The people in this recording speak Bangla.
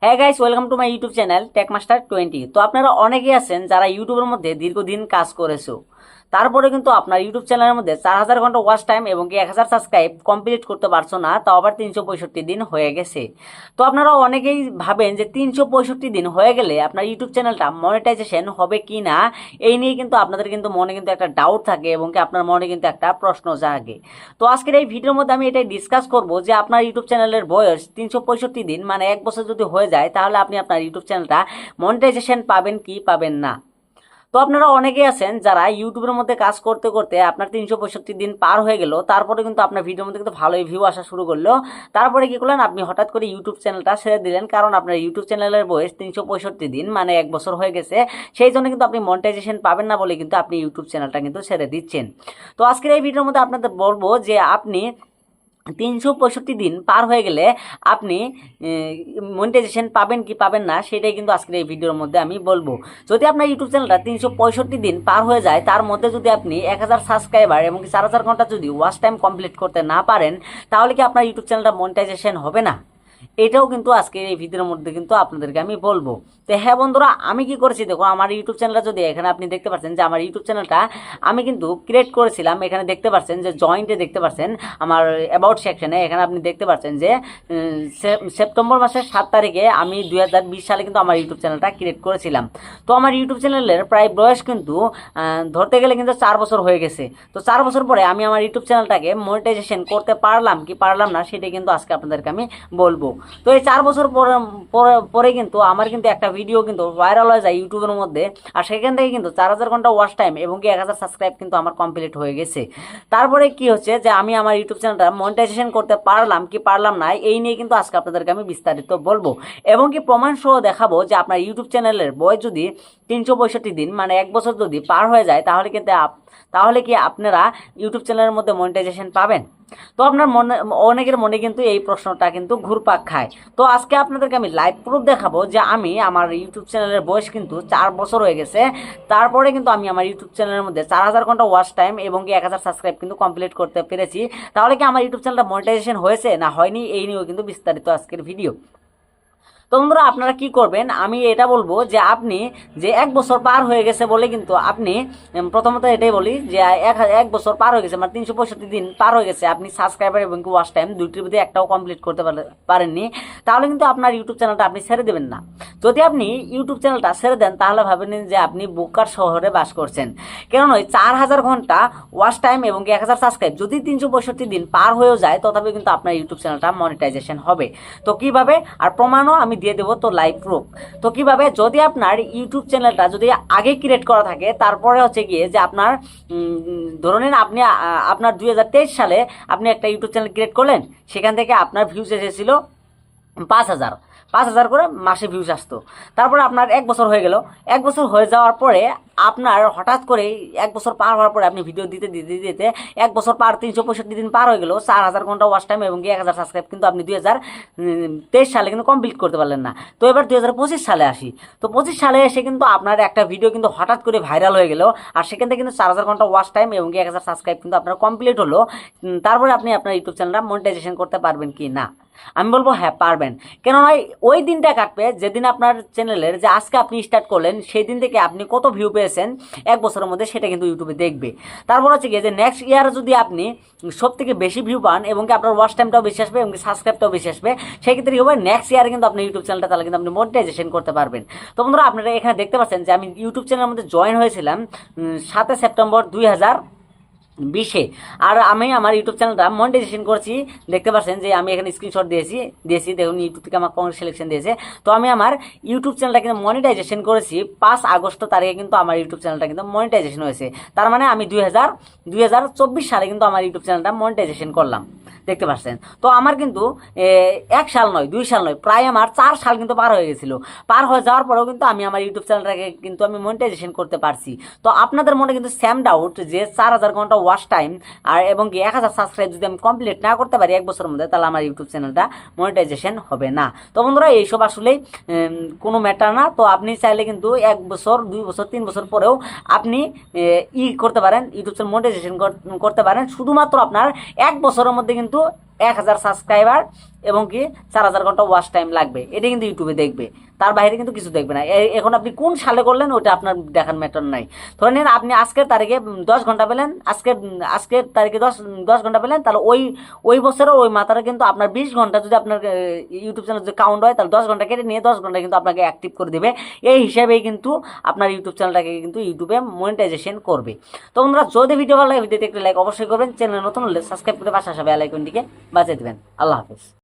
হ্যাঁ guys, welcome to my YouTube channel Techmaster 20। তো আপনারা অনেকেই আছেন যারা ইউটিউবের মধ্যে দীর্ঘদিন কাজ করেছো, তারপরে কিন্তু আপনার ইউটিউব চ্যানেলের মধ্যে 4000 ঘন্টা ওয়াচ টাইম এবং কি 1000 সাবস্ক্রাইব কমপ্লিট করতে পারছো না, তাও আবার 365 দিন হয়ে গেছে। তো আপনারা অনেকেই ভাবেন যে 365 দিন হয়ে গেলে আপনার ইউটিউব চ্যানেলটা মনিটাইজেশন হবে কি না, এই নিয়ে কিন্তু আপনাদের কিন্তু মনে কিন্তু একটা ডাউট থাকে এবং কি আপনার মনে কিন্তু একটা প্রশ্ন জাগে। তো আজকের এই ভিডিওর মধ্যে আমি এটাই ডিসকাস করব যে আপনার ইউটিউব চ্যানেলের বয়স 365 দিন মানে 1 বছর যদি হয়ে যায়, তাহলে আপনি আপনার ইউটিউব চ্যানেলটা মনিটাইজেশন পাবেন কি পাবেন না। তো আপনারা অনেকেই আছেন যারা ইউটিউবের মধ্যে কাজ করতে করতে আপনার 365 দিন পার হয়ে গেল, তারপরে কিন্তু আপনার ভিডিওর মধ্যে কিন্তু ভালোই ভিউ আসা শুরু করলো। তারপরে কি করলেন, আপনি হঠাৎ করে ইউটিউব চ্যানেলটা ছেড়ে দিলেন, কারণ আপনার ইউটিউব চ্যানেলের বয়স 365 দিন মানে 1 বছর হয়ে গেছে। সেই জন্য কিন্তু আপনি মনিটাইজেশন পাবেন না বলে কিন্তু আপনি ইউটিউব চ্যানেলটা কিন্তু ছেড়ে দিচ্ছেন। তো আজকের এই ভিডিওর মধ্যে আপনাদের বলবো যে আপনি 365 দিন পার হয়ে গেলে আপনি মনিটাইজেশন পাবেন কি পাবেন না, সেটাই কিন্তু আজকের এই ভিডিওর মধ্যে আমি বলবো। যদি আপনার ইউটিউব চ্যানেলটা 365 দিন পার হয়ে যায়, তার মধ্যে যদি আপনি 1000 সাবস্ক্রাইবার এবং 4000 ঘন্টা যদি ওয়াচ টাইম কমপ্লিট করতে না পারেন, তাহলে কি আপনার ইউটিউব চ্যানেলটা মনিটাইজেশন হবে না? এটাও কিন্তু আজকে এই ভিডিওর মধ্যে কিন্তু আপনাদেরকে আমি বলবো। তো হ্যাঁ বন্ধুরা, আমি কি করেছি দেখো, আমার ইউটিউব চ্যানেলটা যদি এখানে আপনি দেখতে পাচ্ছেন যে আমার ইউটিউব চ্যানেলটা আমি কিন্তু ক্রিয়েট করেছিলাম। এখানে দেখতে পাচ্ছেন যে জয়েন্টে দেখতে পাচ্ছেন আমার অ্যাবাউট সেকশনে, এখানে আপনি দেখতে পাচ্ছেন যে সেপ্টেম্বর মাসের 7 তারিখে আমি 2020 সালে কিন্তু আমার ইউটিউব চ্যানেলটা ক্রিয়েট করেছিলাম। তো আমার ইউটিউব চ্যানেলের প্রায় বয়স কিন্তু ধরতে গেলে কিন্তু 4 বছর হয়ে গেছে। তো 4 বছর পরে আমি আমার ইউটিউব চ্যানেলটাকে মনিটাইজেশন করতে পারলাম কি পারলাম না, সেটাই কিন্তু আজকে আপনাদেরকে আমি বলবো। তো এই 4 বছর পরে কিন্তু আমার কিন্তু একটা ভিডিও কিন্তু ভাইরাল হয়ে যায় ইউটিউবের মধ্যে, আর সেখান থেকে কিন্তু 4000 ঘন্টা ওয়াচ টাইম এবং কি 1000 সাবস্ক্রাইব কিন্তু আমার কমপ্লিট হয়ে গেছে। তারপরে কি হচ্ছে যে আমি আমার ইউটিউব চ্যানেলটা মনিটাইজেশন করতে পারলাম কি পারলাম না, এই নিয়ে কিন্তু আজকে আপনাদেরকে আমি বিস্তারিত বলবো এবং কি প্রমাণ সহ দেখাবো যে আপনার ইউটিউব চ্যানেলের বয়স যদি 365 দিন মানে 1 বছর যদি পার হয়ে যায়, তাহলে কি আপনারা ইউটিউব চ্যানেলের মধ্যে মনিটাইজেশন পাবেন? তো আপনার মনে অনেকের মনে কিন্তু এই প্রশ্নটা কিন্তু ঘুরপাক খায়। তো আজকে আপনাদেরকে আমি লাইভ প্রুফ দেখাবো যে আমি আমার ইউটিউব চ্যানেলের বয়স কিন্তু 4 বছর হয়ে গেছে, তারপরে কিন্তু আমি আমার ইউটিউব চ্যানেলের মধ্যে 4000 ঘন্টা ওয়াচ টাইম এবং কি 1000 সাবস্ক্রাইব কিন্তু কমপ্লিট করতে পেরেছি। তাহলে কি আমার ইউটিউব চ্যানেলটা মনিটাইজেশন হয়েছে না হয়নি, এই নিয়েও কিন্তু বিস্তারিত আজকের ভিডিও। তো বন্ধুরা, আপনারা কি করবেন, আমি এটা বলবো যে আপনি যে 1 বছর পার হয়ে গেছে বলে কিন্তু আপনি প্রথমত এটাই বলি যে 1 বছর পার হয়ে গেছে মানে 365 দিন পার হয়ে গেছে, আপনি সাবস্ক্রাইবার এবং ওয়াচ টাইম দুইটির মধ্যে একটাও কমপ্লিট করতে পারেননি, তাহলে কিন্তু আপনার ইউটিউব চ্যানেলটা আপনি ছেড়ে দেবেন না। যদি আপনি ইউটিউব চ্যানেলটা ছেড়ে দেন, তাহলে ভাবেন যে আপনি বুকার শহরে বাস করছেন। কেননা ওই 4000 ঘন্টা ওয়াচ টাইম এবং 1000 সাবস্ক্রাইব যদি 365 দিন পার হয়েও যায়, তথাপি কিন্তু আপনার ইউটিউব চ্যানেলটা মনিটাইজেশন হবে। তো কিভাবে, আর প্রমাণও আমি দিয়ে দেবো, তো লাইভ প্রুফ। তো কিভাবে, যদি আপনার ইউটিউব চ্যানেলটা যদি আগে ক্রিয়েট করা থাকে, তারপরে হচ্ছে গিয়ে যে আপনার ধরে নিন আপনি আপনার 2023 সালে আপনি একটা ইউটিউব চ্যানেল ক্রিয়েট করলেন, সেখান থেকে আপনার ভিউজ এসেছিল 5000 করে মাসে ভিউজ আসতো। তারপরে আপনার 1 বছর হয়ে গেল। 1 বছর হয়ে যাওয়ার পরে আপনার হঠাৎ করে 1 বছর পার হওয়ার পরে আপনি ভিডিও দিতে দিতে দিতে 1 বছর পার 365 দিন পার হয়ে গেল, 4000 ঘন্টা ওয়াচ টাইম এবং 1000 সাবস্ক্রাইব কিন্তু আপনি 2023 সালে কিন্তু কমপ্লিট করতে পারলেন না। তো এবার 2025 সালে আসি। তো 25 সালে এসে কিন্তু আপনার একটা ভিডিও কিন্তু হঠাৎ করে ভাইরাল হয়ে গেল, আর সেখান থেকে কিন্তু 4000 ঘন্টা ওয়াচ টাইম এবং 1000 সাবস্ক্রাইব কিন্তু আপনার কমপ্লিট হলো। তারপরে আপনি আপনার ইউটিউব চ্যানেলটা মনিটাইজেশন করতে পারবেন কি না? আমি বলবো হ্যাঁ পারবেন। কেননা ওই দিনটা কাটবে যেদিন আপনার চ্যানেলের যে আজকে আপনি স্টার্ট করলেন, সেই দিন থেকে আপনি কত ভিউ পেয়েছেন 1 বছরের মধ্যে, সেটা কিন্তু ইউটিউবে দেখবে। তারপর হচ্ছে গিয়ে যে নেক্সট ইয়ার যদি আপনি সব থেকে বেশি ভিউ পান এবং কি আপনার ওয়াচ টাইমটাও বেশি আসবে এবং সাবস্ক্রাইবটাও বেশি আসবে, সেই ক্ষেত্রে কি হবে, নেক্সট ইয়ারে কিন্তু আপনি ইউটিউব চ্যানেলটা তাহলে কিন্তু আপনি মনিটাইজেশন করতে পারবেন। তো বন্ধুরা, আপনারা এখানে দেখতে পাচ্ছেন যে আমি ইউটিউব চ্যানেলের মধ্যে জয়েন হয়েছিলাম 7 সেপ্টেম্বর 2020-এ, আর আমি আমার ইউটিউব চ্যানেলটা মনিটাইজেশন করেছি। দেখতে পাচ্ছেন যে আমি এখানে স্ক্রিনশট দিয়েছি দেখুন, ইউটিউব থেকে আমার কমেন্ট সিলেকশন দিয়েছে। তো আমি আমার ইউটিউব চ্যানেলটা কিন্তু মনিটাইজেশন করেছি 5 আগস্ট তারিখে কিন্তু আমার ইউটিউব চ্যানেলটা কিন্তু মনিটাইজেশন হয়েছে। তার মানে আমি 2024 সালে কিন্তু আমার ইউটিউব চ্যানেলটা মনিটাইজেশন করলাম। দেখতে পাচ্ছেন, তো আমার কিন্তু 1 সাল নয় 2 সাল নয়, প্রায় আমার 4 সাল কিন্তু পার হয়ে গেছিল। পার হয়ে যাওয়ার পরেও কিন্তু আমি আমার ইউটিউব চ্যানেলটাকে কিন্তু আমি মনিটাইজেশন করতে পারছি। তো আপনাদের মনে কিন্তু সেম ডাউট যে 4000 ঘন্টা ওয়াচ টাইম আর এবং 1000 সাবস্ক্রাইব যদি আমি কমপ্লিট না করতে পারি 1 বছরের মধ্যে, তাহলে আমার ইউটিউব চ্যানেলটা মনিটাইজেশন হবে না। তো বন্ধুরা, এইসব আসলেই কোনো ম্যাটার না। তো আপনি চাইলে কিন্তু 1 বছর 2 বছর 3 বছর পরেও আপনি করতে পারেন, ইউটিউব চ্যানেল মনিটাইজেশন করতে পারেন। শুধুমাত্র আপনার 1 বছরের মধ্যে কিন্তু 1000 সাবস্ক্রাইবার এবং কি 4000 ঘন্টা ওয়াচ টাইম লাগবে, এটা কিন্তু ইউটিউবে দেখবে, তার বাইরে কিন্তু কিছু দেখবে না। এখন আপনি কোন সালে করলেন ওটা আপনার দেখার ম্যাটার নাই। ধরে নিন আপনি আজকের তারিখে 10 ঘন্টা পেলেন, আজকের তারিখে 10 ঘন্টা পেলেন, তাহলে ওই বছরের ওই মাথাটা কিন্তু আপনার 20 ঘন্টা যদি আপনার ইউটিউব চ্যানেল যদি কাউন্ট হয়, তাহলে 10 ঘন্টা কেটে নিয়ে 10 ঘন্টা কিন্তু আপনাকে অ্যাক্টিভ করে দেবে। এই হিসাবেই কিন্তু আপনার ইউটিউব চ্যানেলটাকে কিন্তু ইউটিউবে মনিটাইজেশন করবে। তো বন্ধুরা, যদি ভিডিও ভালো লাগে ভিডিওতে একটু লাইক অবশ্যই করবেন, চ্যানেল নতুন হলে সাবস্ক্রাইব করে পাশে আসা বেল আইকনটিকে বাজিয়ে দেবেন। আল্লাহ হাফেজ।